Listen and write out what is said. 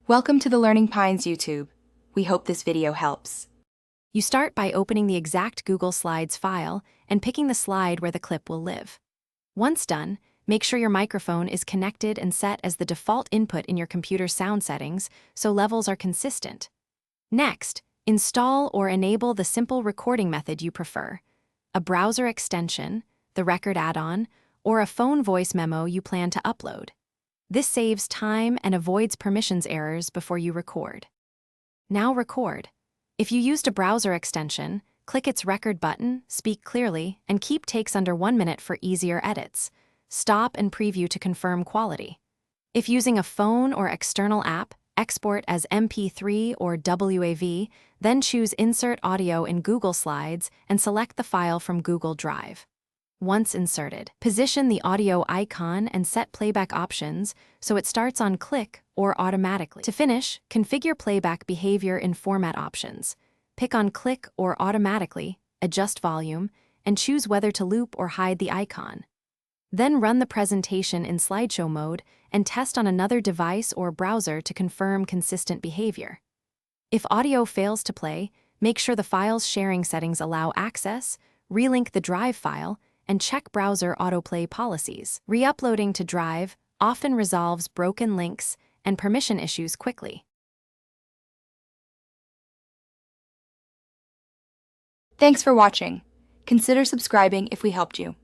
Welcome to the Learning Pines YouTube. We hope this video helps. You start by opening the exact Google Slides file and picking the slide where the clip will live. Once done, make sure your microphone is connected and set as the default input in your computer's sound settings so levels are consistent. Next, install or enable the simple recording method you prefer, a browser extension, the record add-on, or a phone voice memo you plan to upload. This saves time and avoids permissions errors before you record. Now record. If you used a browser extension, click its record button, speak clearly, and keep takes under 1 minute for easier edits. Stop and preview to confirm quality. If using a phone or external app, export as MP3 or WAV, then choose Insert Audio in Google Slides and select the file from Google Drive. Once inserted, position the audio icon and set playback options so it starts on click or automatically. To finish, configure playback behavior in format options. Pick on click or automatically, adjust volume, and choose whether to loop or hide the icon. Then run the presentation in slideshow mode and test on another device or browser to confirm consistent behavior. If audio fails to play, make sure the file's sharing settings allow access, relink the Drive file, and check browser autoplay policies. Re-uploading to Drive often resolves broken links and permission issues quickly. Thanks for watching. Consider subscribing if we helped you.